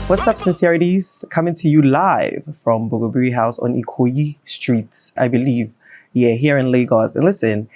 What's up, Sincerities? Coming to you live from Bogobiri House on Ikoyi Street, I believe. Yeah, here in Lagos. And listen,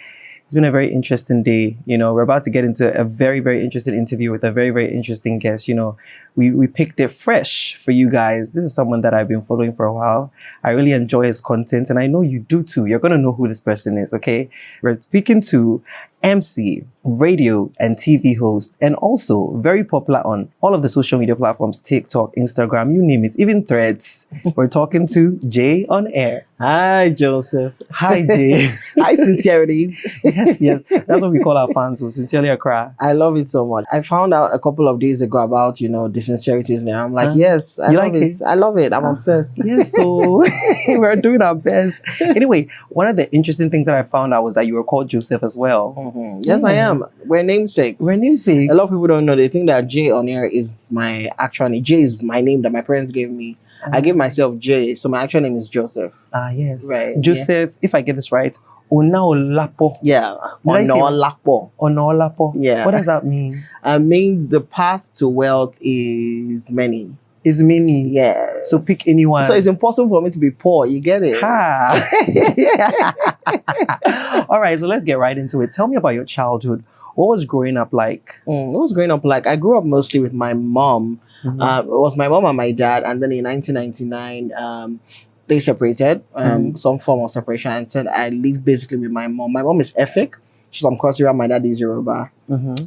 it's been a very interesting day. You know, we're about to get into a very, very interesting interview with a very, very interesting guest. You know, we picked it fresh for you guys. This is someone that I've been following for a while. I really enjoy his content, and I know you do too. You're going to know who this person is, okay? We're speaking to MC, radio and TV host, and also very popular on all of the social media platforms, TikTok, Instagram, you name it, even Threads. We're talking to Jay on air. Hi, Joseph. Hi, Jay. Hi, Sincerities. Yes. That's what we call our fans, so sincerely Accra. I love it so much. I found out a couple of days ago about, the Sincerities now. I'm like, yes, I love it. I love it. I'm obsessed. Yes, so we're doing our best. Anyway, one of the interesting things that I found out was that you were called Joseph as well. Mm-hmm. Yes, I am. We're namesakes. We're namesakes. A lot of people don't know. They think that Jay on air is my actual name. Jay is my name that my parents gave me. I gave myself Jay, so my actual name is Joseph. Yes. Right. Joseph, if I get this right, Onaolapo. Yeah. Onaolapo. Onaolapo. Yeah. What does that mean? Means the path to wealth is many. Is many. Yes. So pick anyone. So it's impossible for me to be poor. You get it? Ha. All right, so let's get right into it. Tell me about your childhood. What was growing up like? What was growing up like? I grew up mostly with my mom. Mm-hmm. It was my mom and my dad, and then in 1999, they separated. Some form of separation, and said I lived basically with my mom. My mom is Efik. She's from Cross River. My dad is Yoruba.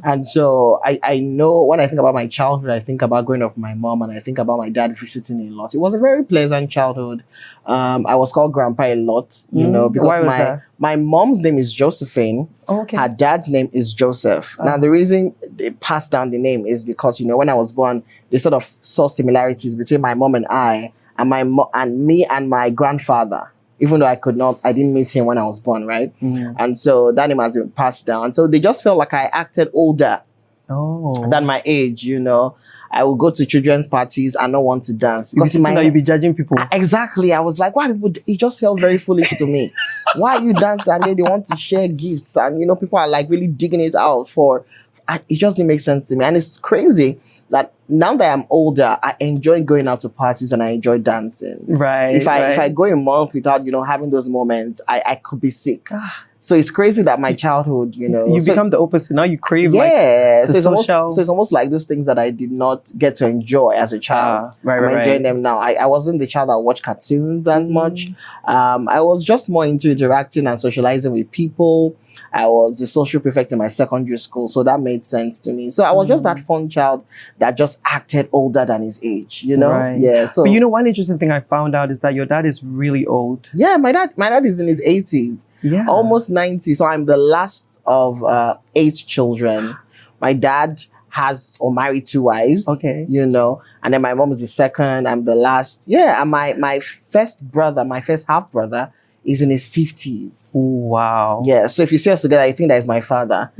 And so I know when I think about my childhood, I think about growing up with my mom, and I think about my dad visiting a lot. It was a very pleasant childhood. I was called Grandpa a lot, because my mom's name is Josephine. Okay. Her dad's name is Joseph. Now, the reason they passed down the name is because, when I was born, they sort of saw similarities between my mom and I, and me and my grandfather. Even though I didn't meet him when I was born, right? And so that name has been passed down. So they just felt like I acted older than my age, I would go to children's parties and not want to dance. Because you'd be judging people. Exactly. I was like, why people, it just felt very foolish to me. Why are you dancing? And then they want to share gifts, and people are like really digging it out it just didn't make sense to me. And it's crazy that now that I'm older, I enjoy going out to parties and I enjoy dancing. Right. If I go a month without, having those moments, I could be sick. So it's crazy that my childhood, You become the opposite. Now you crave so it's almost like those things that I did not get to enjoy as a child. I'm enjoying them now. I wasn't the child that watched cartoons as much. I was just more into interacting and socializing with people. I was the social prefect in my secondary school, so that made sense to me. So I was just that fun child that just acted older than his age, Right. Yeah. So, but one interesting thing I found out is that your dad is really old. Yeah, my dad is in his 80s. Yeah. Almost 90. So I'm the last of 8 children. My dad has or married 2 wives. Okay. And then my mom is the second. I'm the last. Yeah, and my first brother, my first half brother, is in his 50s. Wow. Yeah, so if you see us together, I think that is my father.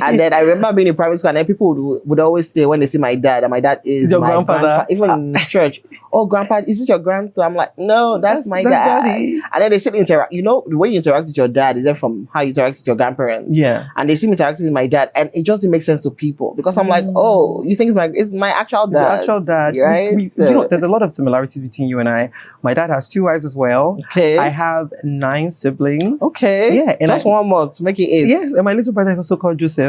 And then I remember being in primary school, and then people would always say when they see my dad, and my dad is your my grandfather. Even in church, oh, grandpa, is this your grandson? I'm like, no, that's my dad. Daddy. And then they sit interact. The way you interact with your dad is then from how you interact with your grandparents. Yeah. And they see me interacting with my dad, and it just didn't make sense to people because I'm like, oh, you think it's my actual dad? It's your actual dad, right? There's a lot of similarities between you and I. My dad has 2 wives as well. Okay. I have 9 siblings. Okay. Yeah. And just one more to make it 8. Yes, and my little brother is also called Joseph.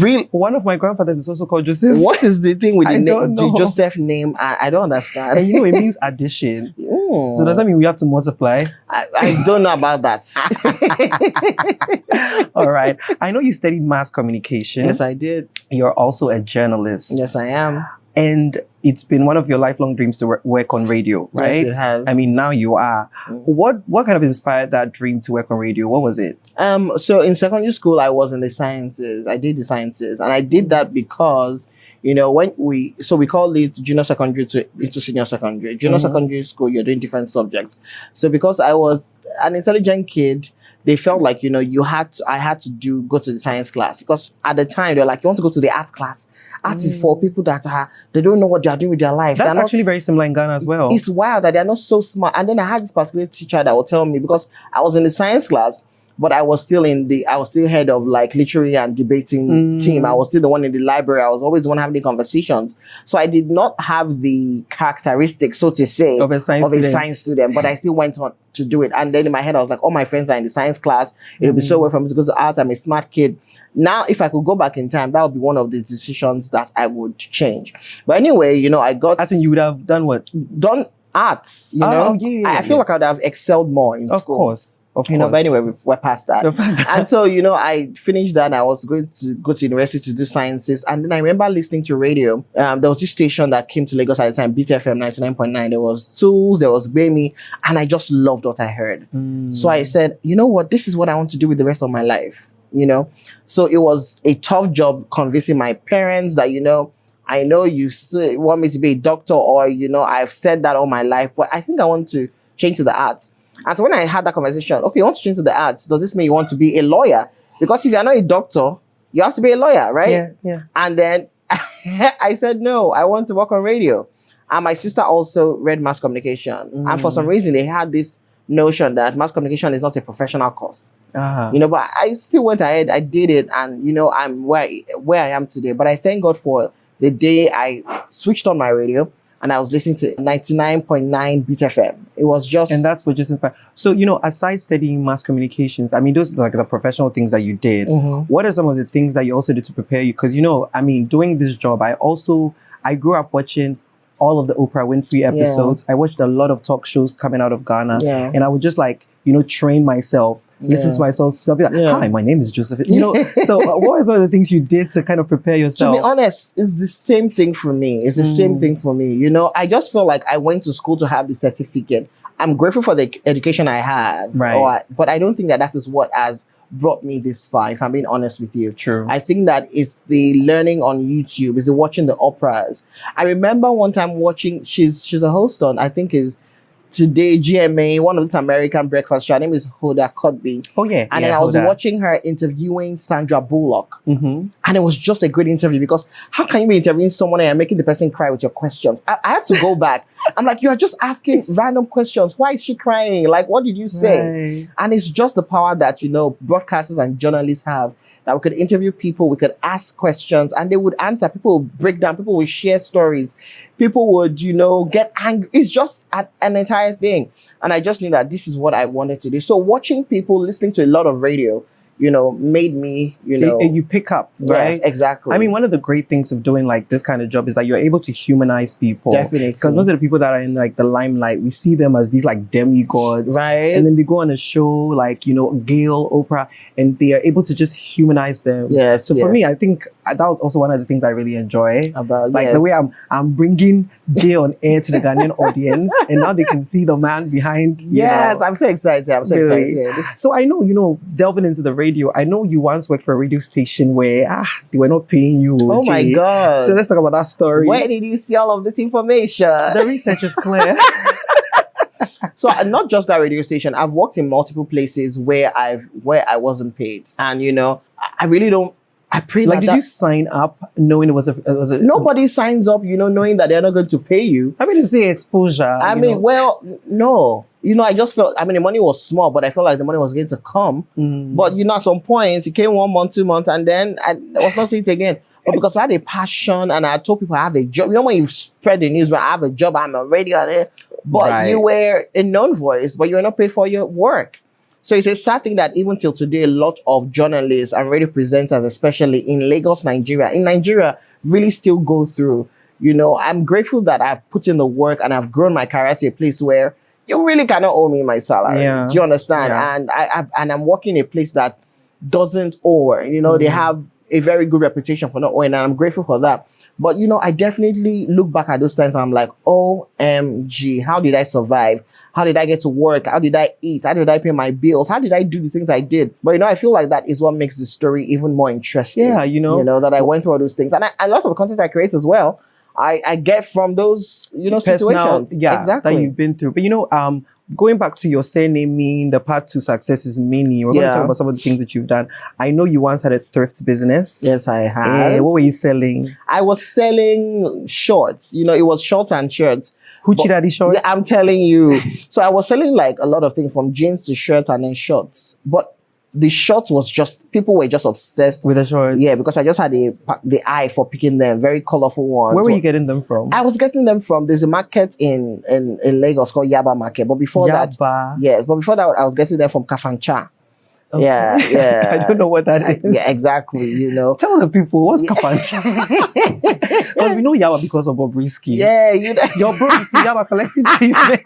Really? One of my grandfathers is also called Joseph. What is the thing with the Joseph name? I don't understand. And it means addition. So does that mean we have to multiply? I don't know about that. All right. I know you studied mass communication. Yes, I did. You're also a journalist. Yes, I am. And it's been one of your lifelong dreams to work on radio, right? Yes, it has. I mean, now you are. What kind of inspired that dream to work on radio? What was it? So in secondary school, I was in the sciences. I did the sciences, and I did that because when we call it junior secondary into senior secondary. Junior secondary school, you're doing different subjects. So because I was an intelligent kid, they felt like, I had to go to the science class because at the time they're like, you want to go to the art class. Art is for people that they don't know what they are doing with their life. That's actually very similar in Ghana as well. It's wild that they're not so smart. And then I had this particular teacher that would tell me, because I was in the science class, but I was still head of like literary and debating team. I was still the one in the library. I was always the one having the conversations. So I did not have the characteristics, so to say, of a science student, but I still went on to do it. And then in my head, I was like, all my friends are in the science class. It'll be so well for me to go to art. I'm a smart kid. Now, if I could go back in time, that would be one of the decisions that I would change. But anyway, you know, I think you would have done what? Done arts, you know. I feel like I would have excelled more in school. Of course. You know, but anyway, we're past that. And so, you know, I finished that and I was going to go to university to do sciences. And then I remember listening to radio. There was this station that came to Lagos at the time, Beat FM 99.9. There was Tools, there was Bemi, and I just loved what I heard. So I said, you know what, this is what I want to do with the rest of my life, you know. So it was a tough job convincing my parents that, you know, I know you still want me to be a doctor, or, you know, I've said that all my life, but I think I want to change to the arts. And so when I had that conversation, okay, you want to change to the arts, does this mean you want to be a lawyer? Because if you're not a doctor, you have to be a lawyer, right? Yeah. And then I said, no, I want to work on radio. And my sister also read mass communication. And for some reason, they had this notion that mass communication is not a professional course. You know, but I still went ahead, I did it, and, you know, I'm where I am today. But I thank God for the day I switched on my radio and I was listening to 99.9 Beat FM. It was just... And that's what just inspired. So, you know, aside studying mass communications, I mean, those are like the professional things that you did. What are some of the things that you also did to prepare you? Because, you know, I mean, doing this job, I grew up watching all of the Oprah Winfrey episodes. I watched a lot of talk shows coming out of Ghana. And I would just like, you know, train myself, listen to myself. So I'll be like, hi, my name is Joseph. You know, so what are some of the things you did to kind of prepare yourself? To be honest, it's the same thing for me. It's the same thing for me. You know, I just feel like I went to school to have the certificate. I'm grateful for the education I have. But I don't think that is what has brought me this far, if I'm being honest with you. True. I think that it's the learning on YouTube, it's the watching the operas. I remember one time watching, she's a host on, I think is Today GMA, one of this American breakfast show. Her name is Hoda Kotb. Oh yeah. And then I was watching her interviewing Sandra Bullock. And it was just a great interview, because how can you be interviewing someone and making the person cry with your questions? I had to go back. I'm like, you're just asking random questions. Why is she crying? Like, what did you say? And it's just the power that, you know, broadcasters and journalists have, that we could interview people, we could ask questions, and they would answer. People would break down, people would share stories, people would, you know, get angry. It's just an entire thing. And I just knew that this is what I wanted to do. So watching people, listening to a lot of radio, you know, made me, you know... And you pick up, right? Yes, exactly. I mean, one of the great things of doing like this kind of job is that you're able to humanize people. Definitely. Because most of the people that are in like the limelight, we see them as these like demigods. Right. And then they go on a show like, you know, Gail, Oprah, and they are able to just humanize them. Yes. So for me, I think that was also one of the things I really enjoy. About, like the way I'm bringing Jay on air to the Ghanaian audience, and now they can see the man behind. Yes, I'm so excited. I'm so excited. So I know, you know, delving into the radio, I know you once worked for a radio station where they were not paying you. Oh Jay. my God. So let's talk about that story. Where did you see all of this information? The research is clear. So not just that radio station, I've worked in multiple places where I wasn't paid. And, you know, I really don't, I pray like, did you sign up knowing it was a nobody signs up, you know, knowing that they're not going to pay you. I mean, to say exposure. I mean, well, no. You know, I just felt, I mean, the money was small, but I felt like the money was going to come. But, you know, at some points, it came 1 month, 2 months, and then I was not seeing it again. But because I had a passion and I told people I have a job. You know, when you spread the news, where I have a job, I'm a radio, but you were a known voice, but you were not paid for your work. So it's a sad thing that even till today, a lot of journalists and radio presenters, especially in Lagos, Nigeria, really still go through. You know, I'm grateful that I've put in the work and I've grown my career to a place where you really cannot owe me my salary. Do you understand? And I'm working in a place that doesn't owe. You know, they have a very good reputation for not owing, and I'm grateful for that. But, you know, I definitely look back at those times and I'm like, OMG, how did I survive? How did I get to work? How did I eat? How did I pay my bills? How did I do the things I did? But, you know, I feel like that is what makes the story even more interesting. Yeah, you know, that I went through all those things. And a lot of the content I create as well, I get from those, you know, situations. Yeah, exactly. That you've been through. But, you know, going back to your surname mean the path to success is many. We're going to talk about some of the things that you've done. I know you once had a thrift business. Yes, I have. What were you selling? I was selling shorts. You know, it was shorts and shirts. Hoochie Daddy shorts? I'm telling you. So I was selling like a lot of things from jeans to shirts and then shorts. But the shorts was just, people were just obsessed With the shorts. Yeah, because I just had the eye for picking them, very colorful ones. Where were you getting them from? I was getting them from, there's a market in Lagos called Yaba Market. But before that, yes, but before that, I was getting them from Kafancha. Okay. Yeah. I don't know what that is. Yeah, exactly. You know, tell the people what's Kafancha. Because we know Yaba because of Bobrisky. Yeah, you know, your bro is in Yaba collecting treatment.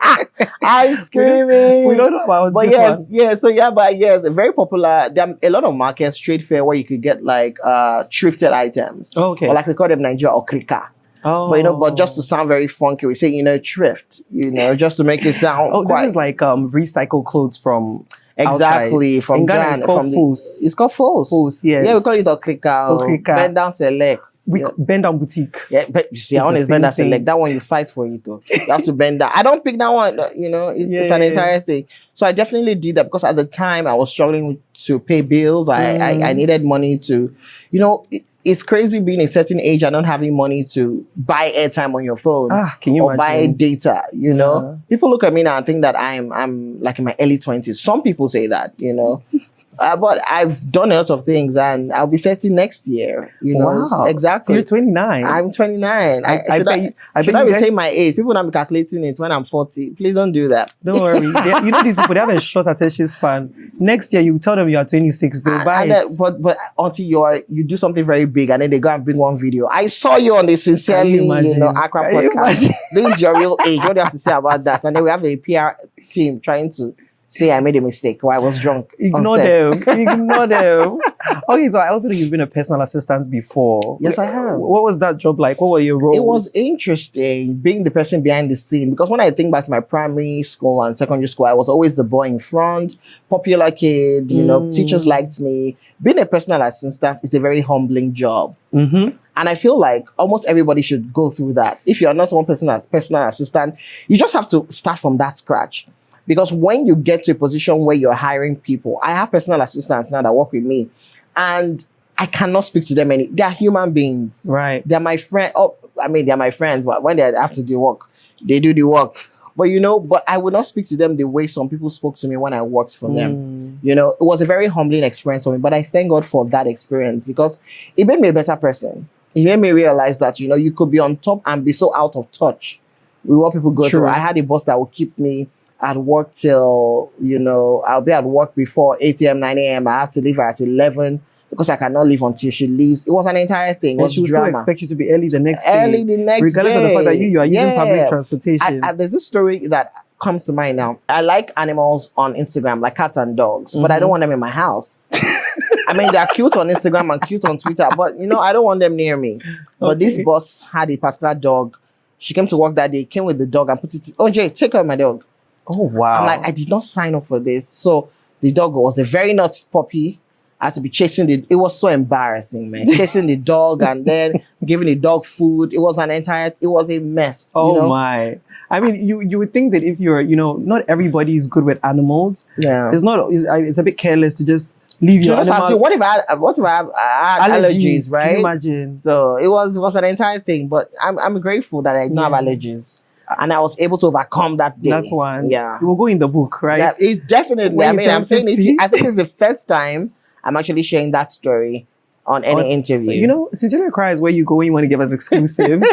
I'm screaming. We don't know about but this yes, one. yeah. So Yaba, yes, very popular. There are a lot of markets, trade fair, where you could get like thrifted items. Okay. Or like we call them Nigeria or Krika. Oh. But but just to sound very funky, we say, thrift, just to make it sound this is like recycled clothes from exactly outside. From in Ghana. Ghana, It's called Fos. It's called Fos. Fos, yes. Yeah, we call it Okrika. Bend down select. Bend down boutique. Yeah, but you see, I want to bend down select. That one you fight for it though. You have to bend down. I don't pick that one. It's an entire thing. So I definitely did that because at the time I was struggling to pay bills. I needed money to, it's crazy being a certain age and not having money to buy airtime on your phone. Can you or buy data, People look at me now and think that I'm like in my early 20s. Some people say that, but I've done a lot of things and I'll be 30 next year, Wow. Exactly. So you're 29. I'm 29. I bet should I be saying my age? People now be calculating it when I'm 40. Please don't do that. Don't worry. These people, they have a short attention span. Next year, you tell them you are 26, they'll buy it. But until you do something very big and then they go and bring one video. I saw you on the Sincerely, Accra podcast. This is your real age. What do you have to say about that? And then we have a PR team trying to say I made a mistake or I was drunk. Ignore them. Ignore them. Okay, so I also think you've been a personal assistant before. Yes, I have. What was that job like? What were your roles? It was interesting being the person behind the scene because when I think back to my primary school and secondary school, I was always the boy in front, popular kid, teachers liked me. Being a personal assistant is a very humbling job. Mm-hmm. And I feel like almost everybody should go through that. If you're not one person as personal assistant, you just have to start from that scratch. Because when you get to a position where you're hiring people, I have personal assistants now that work with me, and I cannot speak to them they're human beings. Right. They're my friend. They're my friends, but when they have to do work, they do the work. But but I would not speak to them the way some people spoke to me when I worked for them. It was a very humbling experience for me, but I thank God for that experience because it made me a better person. It made me realize that, you could be on top and be so out of touch with what people go through. I had a boss that would keep me at work till, I'll be at work before 8 a.m., 9 a.m. I have to leave her at 11 because I cannot leave until she leaves. It was an entire thing. And she would still expect you to be early the next day. Regardless of the fact that you are using public transportation. There's this story that comes to mind now. I like animals on Instagram, like cats and dogs, but I don't want them in my house. They're cute on Instagram and cute on Twitter, but, I don't want them near me. But this boss had a particular dog. She came to work that day, came with the dog and put it, Jay, take care of my dog. Oh, wow. I'm like, I did not sign up for this. So the dog was a very naughty puppy. I had to be chasing it was so embarrassing, man. Chasing the dog and then giving the dog food. It was a mess. Oh my. You would think that if you're, not everybody is good with animals. Yeah. It's a bit careless to just leave your animal. What if I had allergies, right? Can you imagine? So it was an entire thing, but I'm grateful that I don't have allergies. And I was able to overcome that day. That's one. Yeah. You will go in the book, right? It's definitely. I'm saying I think it's the first time I'm actually sharing that story on any interview. Sincerely Accra is where you go when you want to give us exclusives.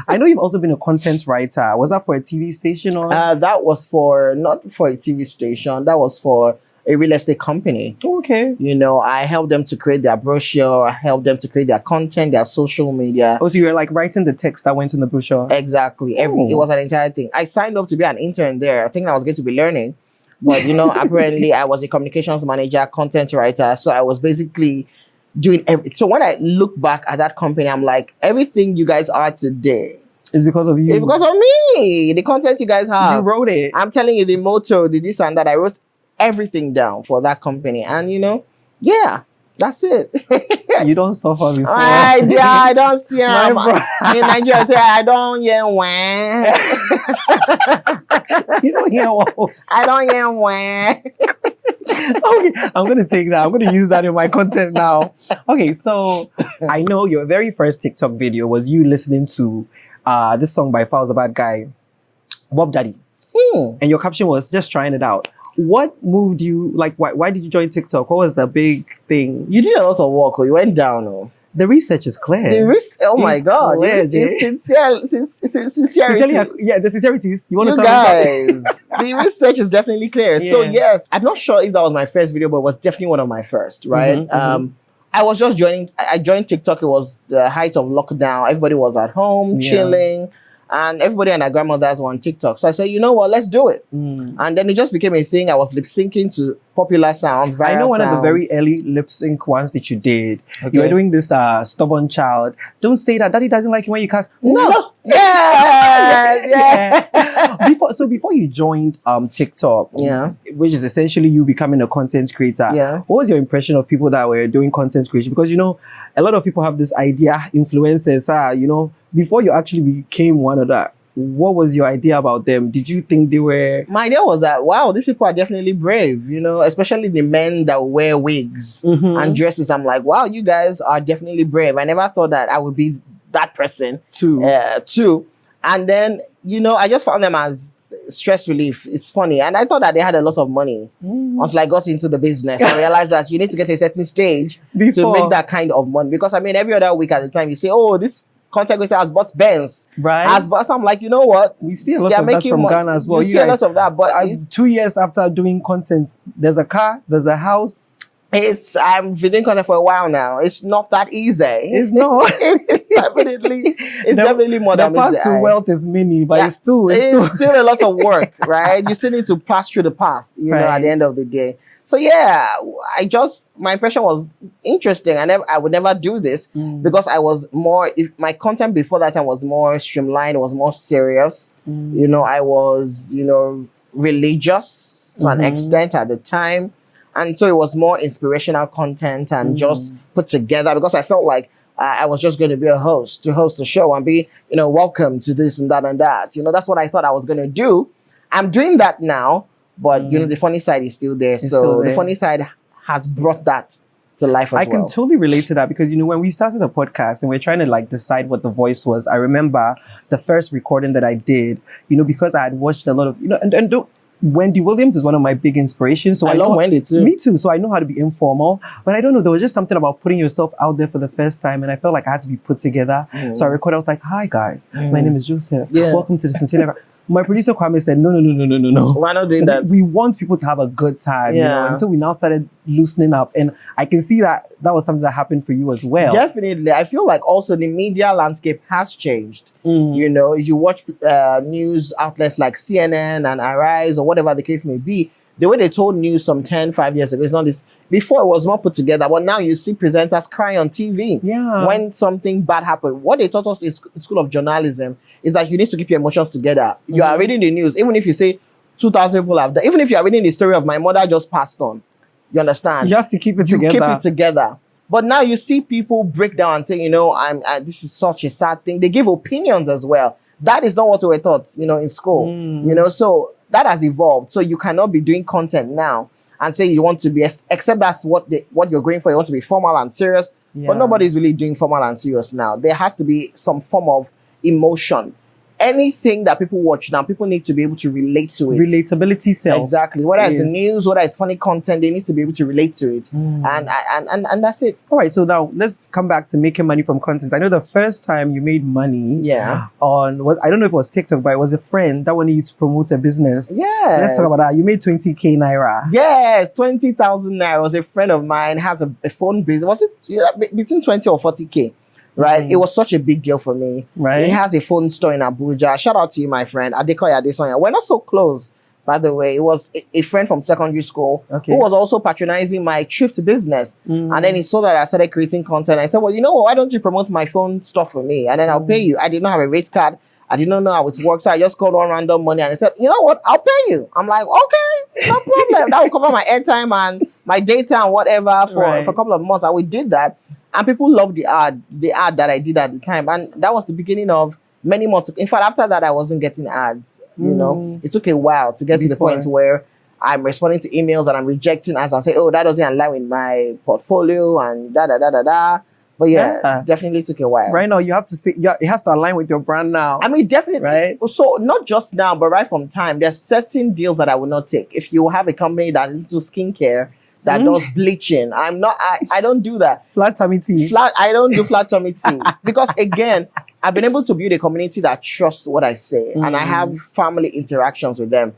I know you've also been a content writer. Was that for a TV station or? That was not for a TV station. That was for a real estate company. Okay. I helped them to create their brochure. I helped them to create their content, their social media. Oh, so you were like writing the text that went in the brochure? Exactly. It was an entire thing. I signed up to be an intern there. I think I was going to be learning. But, apparently I was a communications manager, content writer. So I was basically doing everything. So when I look back at that company, I'm like, everything you guys are today is because of you. It's because of me. The content you guys have. You wrote it. I'm telling you the motto, the this and that. I wrote everything down for that company. And, that's it. You don't suffer before. I don't see him. In Nigeria, I say, I don't hear when. You don't hear what? I don't hear when. Okay, I'm going to take that. I'm going to use that in my content now. Okay, so I know your very first TikTok video was you listening to this song by Fowl's the Bad Guy, Bob Daddy. And your caption was just trying it out. what moved you? Like, why did you join TikTok? What was the big thing? You did a lot of work. You went down. Oh. The research is clear. Oh my It's God. clear, It's sincerity. yeah, the sincerities. You want You to guys, the research is definitely clear. So Yeah. yes, I'm not sure if that was my first video, but it was definitely one of my first, right? I was just joining. I joined TikTok. It was the height of lockdown. Everybody was at home, Yeah. chilling, and everybody and their grandmothers were on TikTok. So I said, you know what, let's do it. And then it just became a thing. I was lip syncing to popular sounds. I know one of the very sounds. early lip sync ones that you did. Okay. You were doing this stubborn child. Don't say that. Daddy doesn't like it when you cast. No. Yeah. Before you joined TikTok, Yeah. which is essentially you becoming a content creator. Yeah. What was your impression of people that were doing content creation? Because a lot of people have this idea, influencers, before you actually became one of that. What was your idea about them? Did you think they were... My idea was that, wow, these people are definitely brave, especially the men that wear wigs and dresses. I'm like, wow, you guys are definitely brave. I never thought that I would be that person too? And then, I just found them as stress relief. It's funny. And I thought that they had a lot of money until I got into the business. I realized that you need to get to a certain stage to make that kind of money. Because, every other week at the time, you say, oh, this content creator has bought Benz. Right. So I'm like, you know what? We see a lot of that from Ghana as well. You see a lot of that. But 2 years after doing content, there's a car, there's a house. I've been doing content for a while now. It's not that easy. It's not. It's definitely more than the path to wealth is many, but it's still a lot of work, right? You still need to pass through the path, at the end of the day. So yeah, my impression was interesting. I would never do this because I was more, if my content before that time was more streamlined, it was more serious. I was, religious to an extent at the time. And so it was more inspirational content and just put together because I felt like I was just going to be a host, to host the show and be, welcome to this and that and that. That's what I thought I was going to do. I'm doing that now, but the funny side is still there. The funny side has brought that to life as well. I can totally relate to that because, when we started the podcast and we're trying to decide what the voice was, I remember the first recording that I did, because I had watched a lot of, Wendy Williams is one of my big inspirations. So I love Wendy too. Me too. So I know how to be informal, but I don't know. There was just something about putting yourself out there for the first time, and I felt like I had to be put together. So I recorded. I was like, "Hi guys, my name is Joseph. Welcome to the sensational." My producer Kwame said, "No. We're not doing that. We want people to have a good time, And so we now started loosening up, and I can see that was something that happened for you as well. Definitely, I feel like also the media landscape has changed. If you watch news outlets like CNN and Arise or whatever the case may be, the way they told news some 5 years ago, it's not this. Before it was more put together, but now you see presenters cry on TV when something bad happened. What they taught us in School of Journalism is that you need to keep your emotions together. You are reading the news, even if you say 2,000 people have died, even if you are reading the story of my mother just passed on, you understand? You have to keep it together. Keep it together. But now you see people break down and say, this is such a sad thing. They give opinions as well. That is not what we were taught, in school. So that has evolved. So you cannot be doing content now and say you want to be, except that's what you're going for. You want to be formal and serious. But nobody's really doing formal and serious now. There has to be some form of emotion. Anything that people watch now, people need to be able to relate to it. Relatability sells. Exactly. Whether it's the news, whether it's funny content, they need to be able to relate to it. And that's it. All right. So now let's come back to making money from content. I know the first time you made money I don't know if it was TikTok, but it was a friend that wanted you to promote a business. Yes. Let's talk about that. You made 20K Naira. Yes, 20,000 Naira. It was a friend of mine, has a phone business. Was it between 20 or 40K? Right, it was such a big deal for me. Right, he has a phone store in Abuja. Shout out to you, my friend Adekoya Adesonya. We're not so close, by the way. It was a friend from secondary school who was also patronizing my thrift business. And then he saw that I started creating content. I said, well, why don't you promote my phone stuff for me? And then I'll pay you. I did not have a rate card. I did not know how it works. So I just called one random money and he said, you know what? I'll pay you. I'm like, okay, no problem. That will cover my airtime and my data and whatever for a couple of months. And we did that. And people loved the ad that I did at the time. And that was the beginning of many more. In fact, after that, I wasn't getting ads. It took a while to get to the point where I'm responding to emails and I'm rejecting ads and say, oh, that doesn't align with my portfolio and da. But yeah, Yeah. definitely took a while. Right now, you have to say, yeah, it has to align with your brand now. I mean, definitely. Right. So not just now, but right from time, there's certain deals that I will not take. If you have a company that do skincare, that does bleaching, I don't do that. Flat tummy tea. I don't do flat tummy tea. Because again, I've been able to build a community that trusts what I say, and I have family interactions with them.